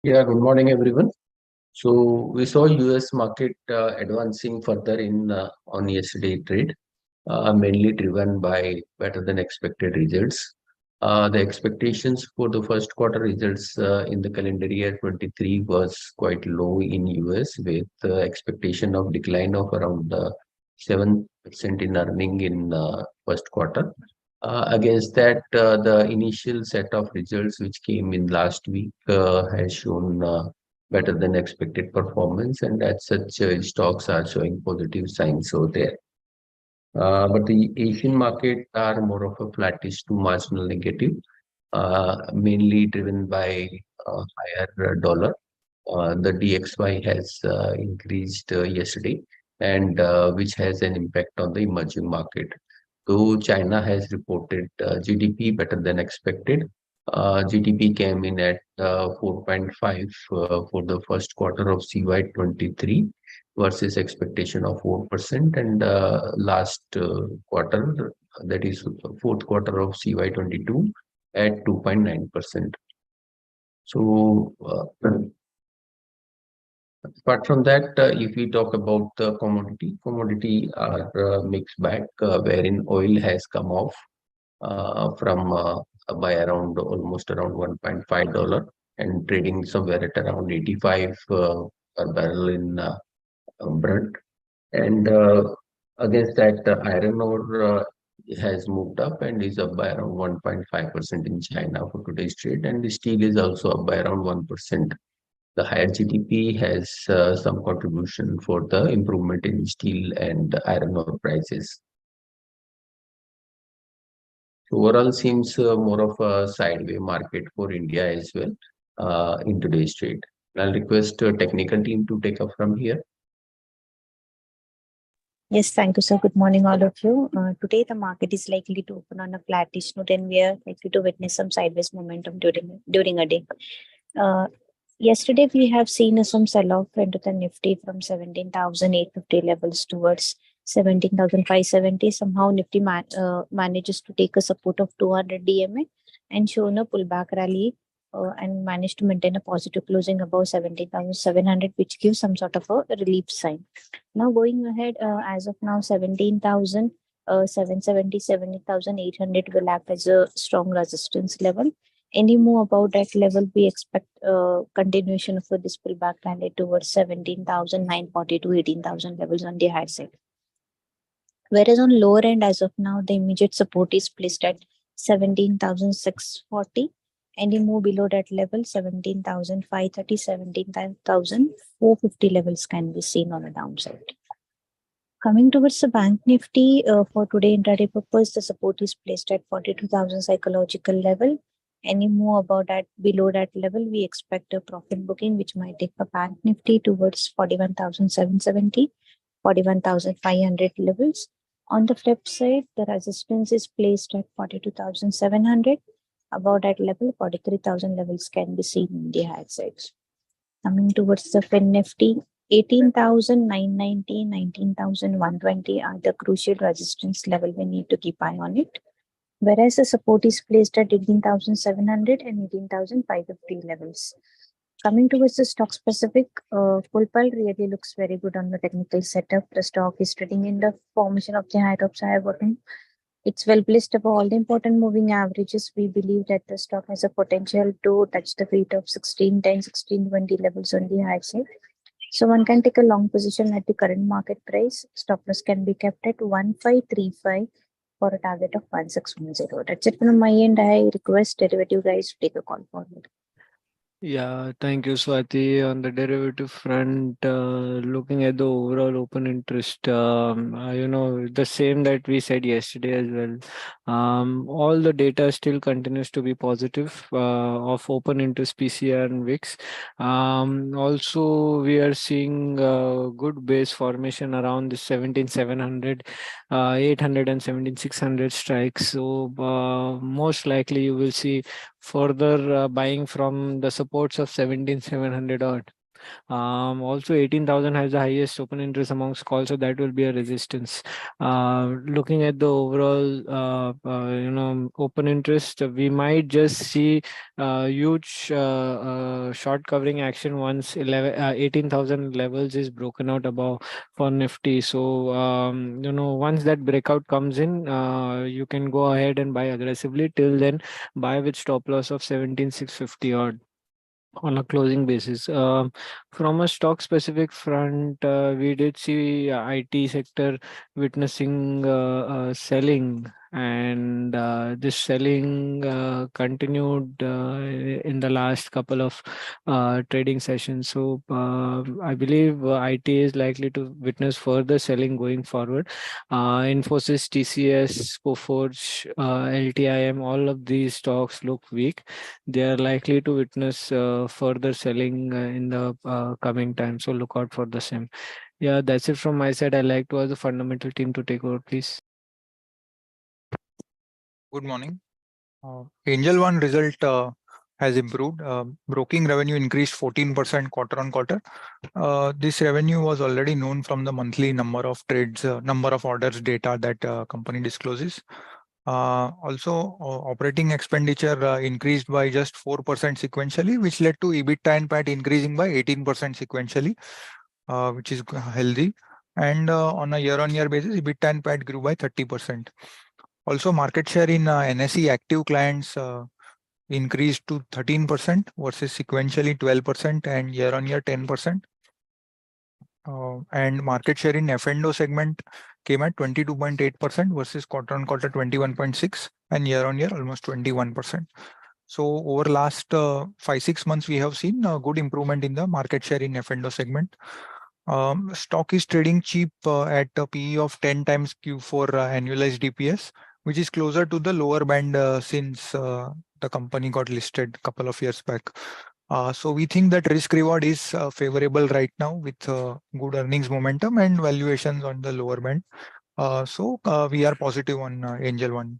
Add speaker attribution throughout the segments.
Speaker 1: Yeah, good morning, everyone. So we saw US market advancing further in on yesterday trade, mainly driven by better than expected results. The expectations for the first quarter results in the calendar year 23 was quite low in US, with the expectation of decline of around 7% in earning in first quarter. Against that, the initial set of results which came in last week has shown better than expected performance, and as such, stocks are showing positive signs over there. But the Asian market are more of a flattish to marginal negative, mainly driven by higher dollar. The DXY has increased yesterday, and which has an impact on the emerging market. Though China has reported GDP better than expected, GDP came in at 4.5 for the first quarter of CY23 versus expectation of 4%, and last quarter, that is fourth quarter of CY22 at 2.9%. So apart from that, if we talk about the commodity are mixed bag, wherein oil has come off from by around almost around $1.5 and trading somewhere at around 85 per barrel in Brent. And against that, iron ore has moved up and is up by around 1.5% in China for today's trade, and the steel is also up by around 1%. The higher GDP has some contribution for the improvement in steel and iron ore prices. So overall, seems more of a sideways market for India as well in today's trade. I'll request technical team to take up from here.
Speaker 2: Yes, thank you, sir. Good morning, all of you. Today, the market is likely to open on a flattish note, and we are likely to witness some sideways momentum during a day. Yesterday, we have seen some sell-off into the Nifty from 17,850 levels towards 17,570. Somehow, Nifty manages to take a support of 200 DMA and shown a pullback rally and managed to maintain a positive closing above 17,700, which gives some sort of a relief sign. Now, going ahead, as of now, 17,770, 17,800 will act as a strong resistance level. Any move about that level, we expect continuation of this pullback rally towards 17,940 to 18,000 levels on the high side. Whereas on lower end, as of now, the immediate support is placed at 17,640. Any move below that level, 17,530, 17,450 levels can be seen on the downside. Coming towards the Bank Nifty, for today intraday purpose, the support is placed at 42,000 psychological level. Any move about that below that level, we expect a profit booking, which might take a Bank Nifty towards 41,770, 41,500 levels. On the flip side, the resistance is placed at 42,700. Above that level, 43,000 levels can be seen in the high sides. Coming towards the Fin Nifty, 18,990, 19,120 are the crucial resistance level we need to keep eye on it. Whereas the support is placed at 18,700 and 18,550 levels. Coming towards the stock specific, Pulpal really looks very good on the technical setup. The stock is trading in the formation of the high tops, high bottom. It's well placed above all the important moving averages. We believe that the stock has a potential to touch the rate of 1610, 1620 levels on the high side. So one can take a long position at the current market price. Stop loss can be kept at 1535 for a target of 1610. That's it from my end. I request derivative guys to take a call forward.
Speaker 3: Yeah, thank you, Swati. On the derivative front, looking at the overall open interest, the same that we said yesterday as well. All the data still continues to be positive of open interest PCR and VIX. Also, we are seeing good base formation around the 17,700, 800 and 17,600 strikes. So, most likely you will see further buying from the supports of 17,700 odd. Also 18,000 has the highest open interest amongst calls, so that will be a resistance. Looking at the overall, open interest, we might just see huge short covering action once 18,000 levels is broken out above for Nifty. So, once that breakout comes in, you can go ahead and buy aggressively. Till then, buy with stop loss of 17,650 odd on a closing basis. From a stock specific front, we did see IT sector witnessing selling, and this selling continued in the last couple of trading sessions. So I believe IT is likely to witness further selling going forward. Infosys, TCS, Coforge, LTIM, all of these stocks look weak. They are likely to witness further selling in the coming time. So look out for the same. Yeah, that's it from my side. I'd like to ask the fundamental team to take over, please.
Speaker 4: Good morning. Angel One result has improved. Broking revenue increased 14% quarter on quarter. This revenue was already known from the monthly number of trades, number of orders data that company discloses. Also, operating expenditure increased by just 4% sequentially, which led to EBITDA and PAT increasing by 18% sequentially, which is healthy. And on a year-on-year basis, EBITDA and PAT grew by 30%. Also, market share in NSE active clients increased to 13% versus sequentially 12% and year-on-year 10%. And market share in F&O segment came at 22.8% versus quarter-on-quarter 21.6% and year-on-year almost 21%. So over last 5-6 months, we have seen a good improvement in the market share in F&O segment. Stock is trading cheap at a PE of 10 times Q4 annualized DPS, which is closer to the lower band since the company got listed a couple of years back. So we think that risk reward is favorable right now with good earnings momentum and valuations on the lower band. So we are positive on Angel One.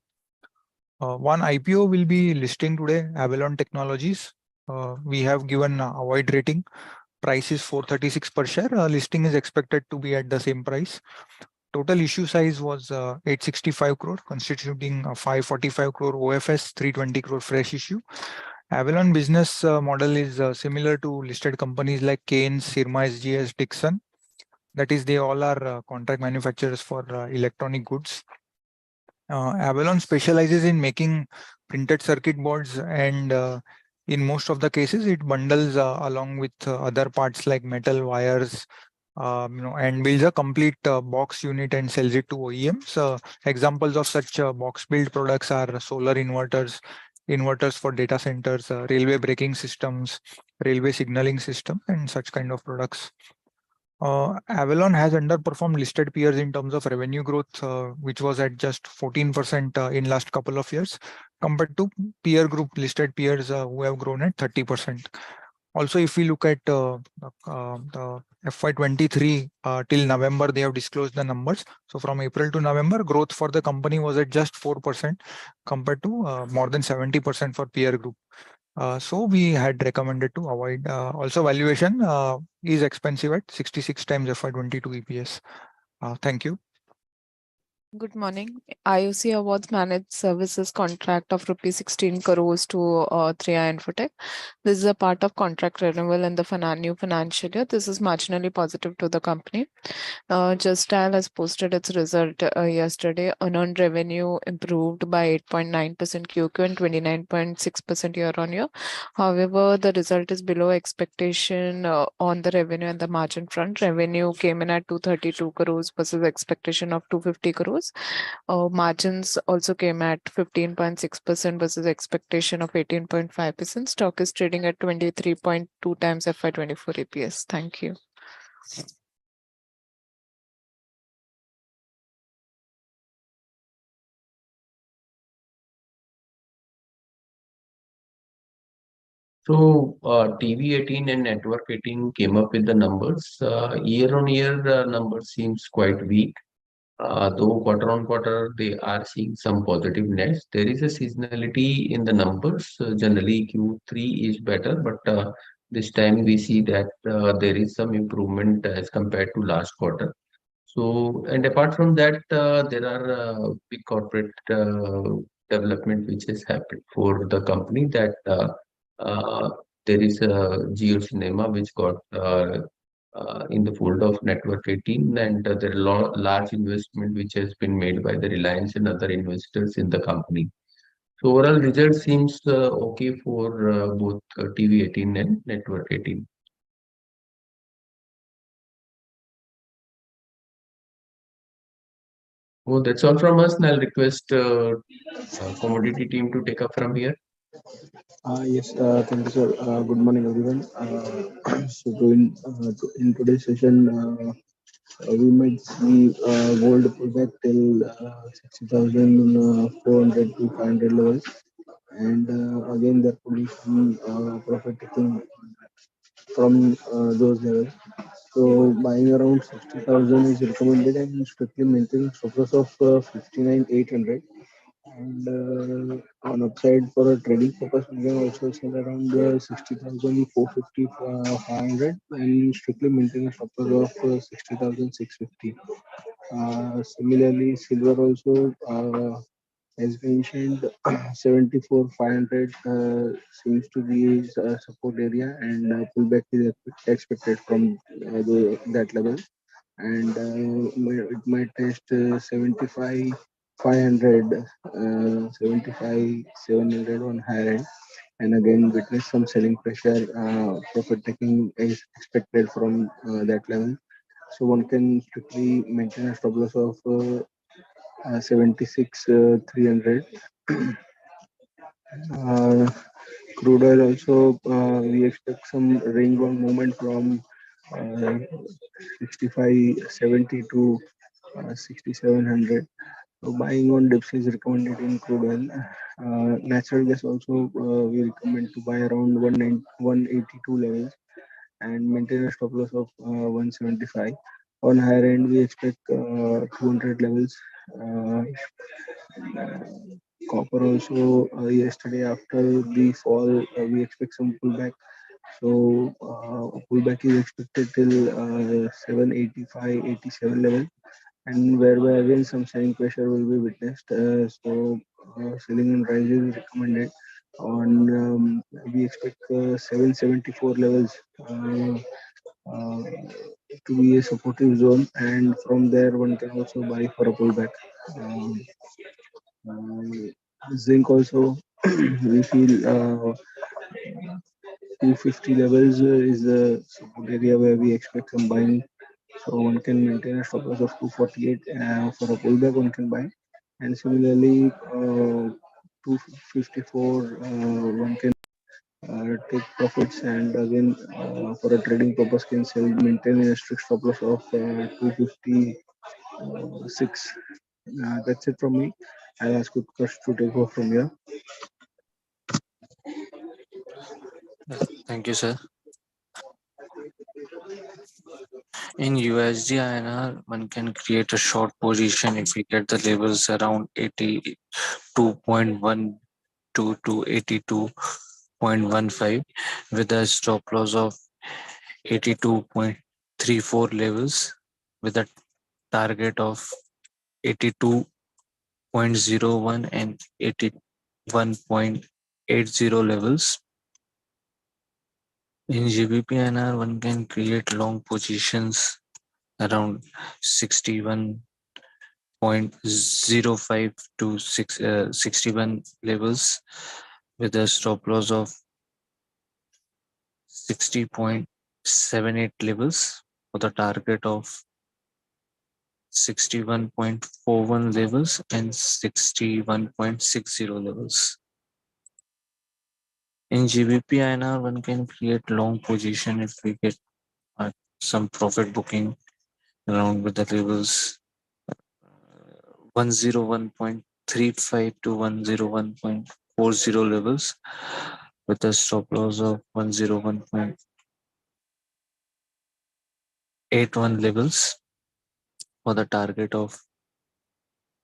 Speaker 4: One IPO will be listing today, Avalon Technologies. We have given avoid rating. Price is 436 per share. Listing is expected to be at the same price. Total issue size was 865 crore, constituting 545 crore OFS, 320 crore fresh issue. Avalon business model is similar to listed companies like Keynes, Sirma SGS, Dixon. That is, they all are contract manufacturers for electronic goods. Avalon specializes in making printed circuit boards, and in most of the cases, it bundles along with other parts like metal wires, and builds a complete box unit and sells it to OEMs. Examples of such box build products are solar inverters, inverters for data centers, railway braking systems, railway signaling system, and such kind of products. Avalon has underperformed listed peers in terms of revenue growth, which was at just 14% in last couple of years, compared to peer group listed peers who have grown at 30%. Also, if we look at the FY23 till November, they have disclosed the numbers. So from April to November, growth for the company was at just 4% compared to more than 70% for peer group. So we had recommended to avoid. Also, valuation is expensive at 66 times FY22 EPS. Thank you.
Speaker 5: Good morning. IOC awards managed services contract of rupees 16 crores to 3i Infotech. This is a part of contract renewal in the new financial year. This is marginally positive to the company. Just Dial has posted its result yesterday. Unearned revenue improved by 8.9% QQ and 29.6% year on year. However, the result is below expectation on the revenue and the margin front. Revenue came in at 232 crores versus expectation of 250 crores. crores. Margins also came at 15.6% versus expectation of 18.5%. Stock is trading at 23.2 times FY24 EPS. Thank you.
Speaker 1: So TV18 and Network 18 came up with the numbers. Year-on-year numbers seems quite weak. Though quarter on quarter they are seeing some positive nets. There is a seasonality in the numbers. Generally Q3 is better, but this time we see that there is some improvement as compared to last quarter. So, and apart from that, there are big corporate development which has happened for the company that uh, there is a Geo Cinema which got in the fold of Network 18, and there are large investment which has been made by the Reliance and other investors in the company. So overall result seems okay for both TV 18 and Network 18. Oh, that's all from us. And I'll request commodity team to take up from here.
Speaker 6: Yes, thank you, sir. Good morning, everyone. So, in today's session, we might see gold pullback till 60,400 to 500 levels, and again there could be some profit taking from those levels. So, buying around 60,000 is recommended, and strictly maintaining stop loss of 59,800. And on upside for a trading purpose, we can also sell around 60,000, 500, and strictly maintain a stop loss of 60,650. Similarly, silver also, as mentioned, 74,500 seems to be a support area, and pullback is expected from that level, and it might test 75 500 75 700 on higher end, and again witness some selling pressure. Profit taking is expected from that level, so one can strictly maintain a stop loss of 76 300. uh, Crude oil also, we expect some range bound movement from 65.70 to 6,700. So buying on dips is recommended in crude oil. Natural gas also, we recommend to buy around 182 levels and maintain a stop loss of 175. On higher end, we expect 200 levels. Uh, Copper also, yesterday after the fall, we expect some pullback. So pullback is expected till 785, 87 level, and whereby again some selling pressure will be witnessed. So selling and rise is recommended. On we expect 774 levels uh, to be a supportive zone, and from there one can also buy for a pullback. Um, Zinc also, we feel 250 levels is the support area where we expect some buying. So one can maintain a stop loss of 248 for a pullback one can buy. And similarly, 254 one can take profits, and again for a trading purpose can sell, maintain a strict stop loss of 256. That's it from me. I'll ask Utkarsh to take over from here.
Speaker 7: Thank you, sir. In USD INR, one can create a short position if we get the levels around 82.1 to 82.15 with a stop loss of 82.34 levels with a target of 82.01 and 81.80 levels. In GBP INR, one can create long positions around 61.05 to 61 levels with a stop loss of 60.78 levels for the target of 61.41 levels and 61.60 levels. In GBP INR, one can create long position if we get some profit booking around with the levels 101.35 to 101.40 levels with a stop loss of 101.81 levels for the target of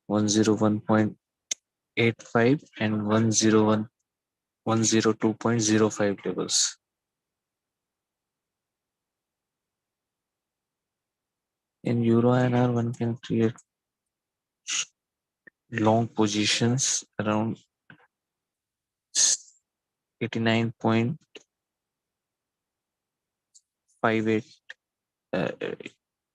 Speaker 7: 101.85 and 102.05 levels. In Euro INR, one can create long positions around 89.58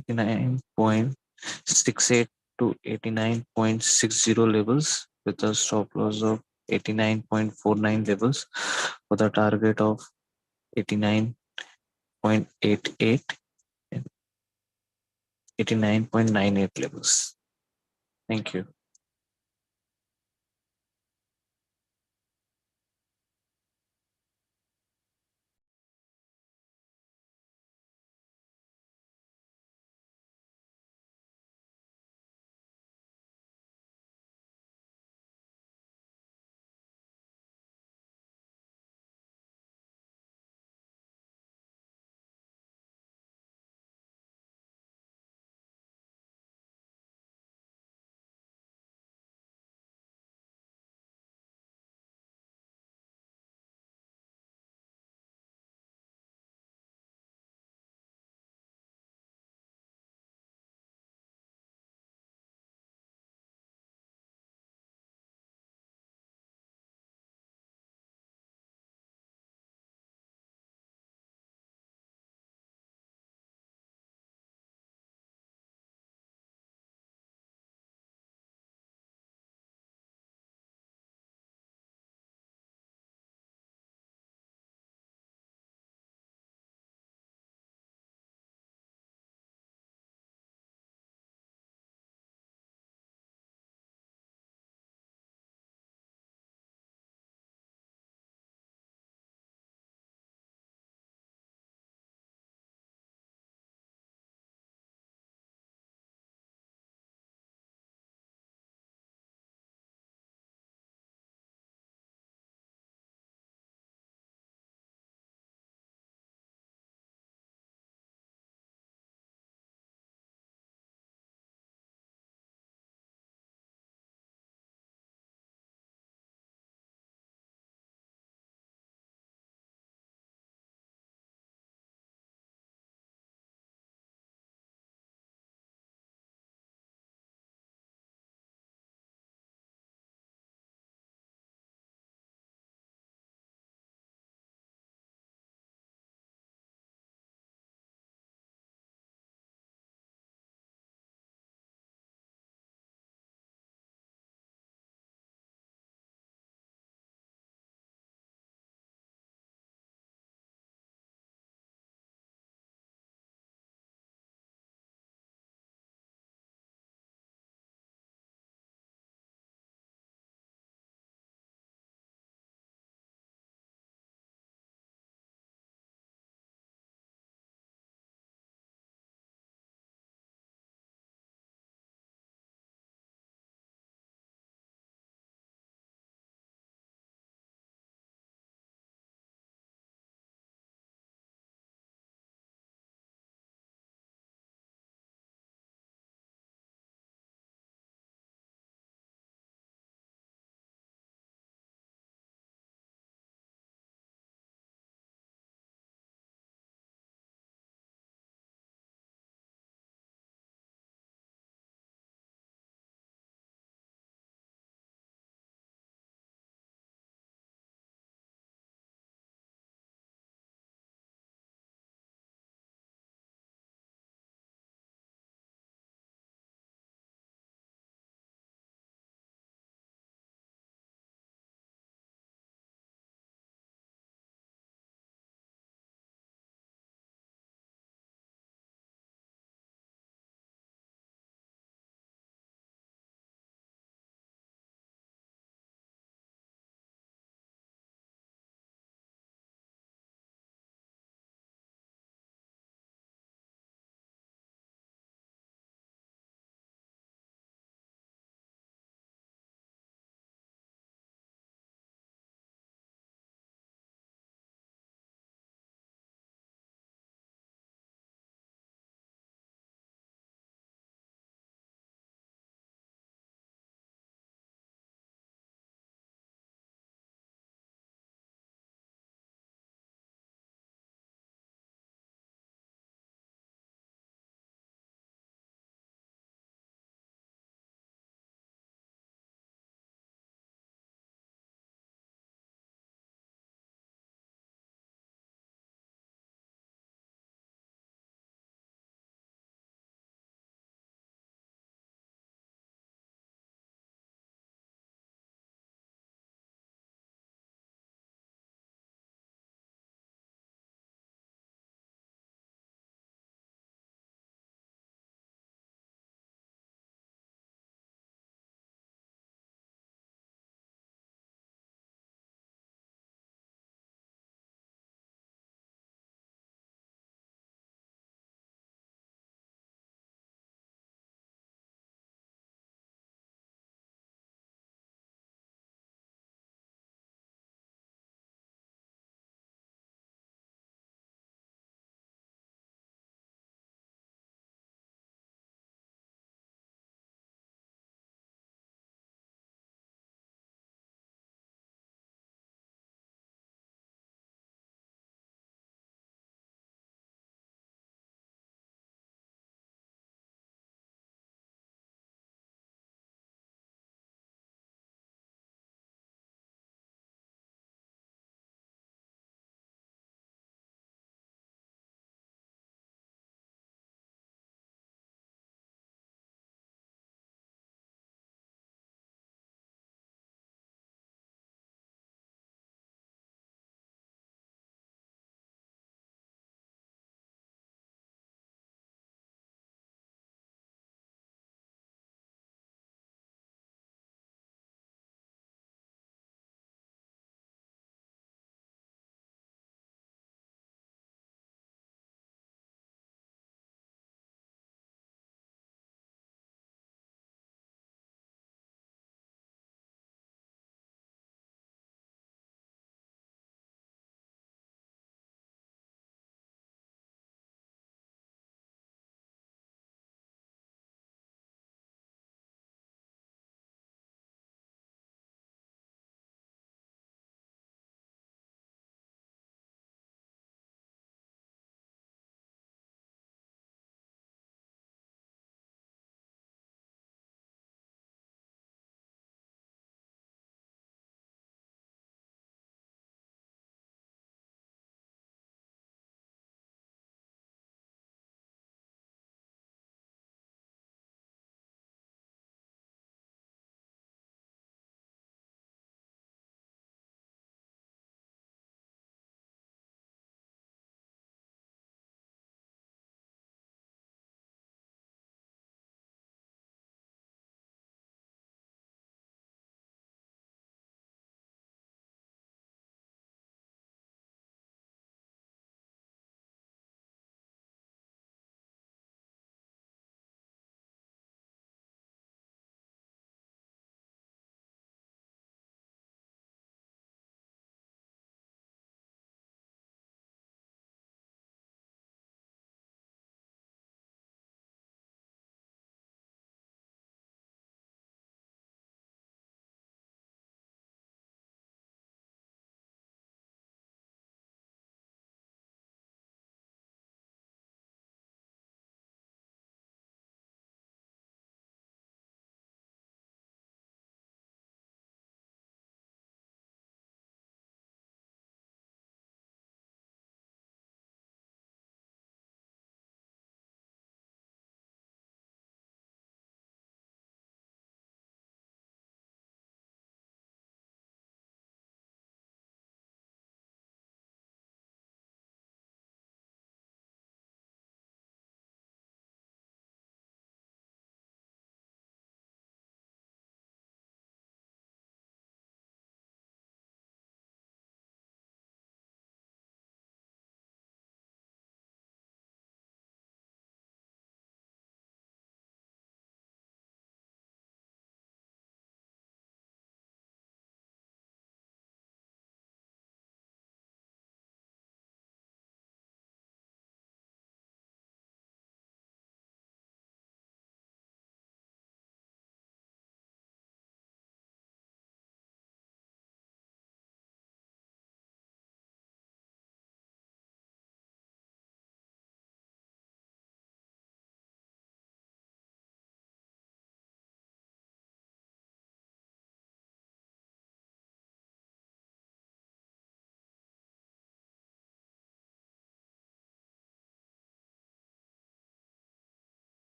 Speaker 7: 89.68 to 89.60 levels with a stop loss of 89.49 levels for the target of 89.88 and 89.98 levels. Thank you.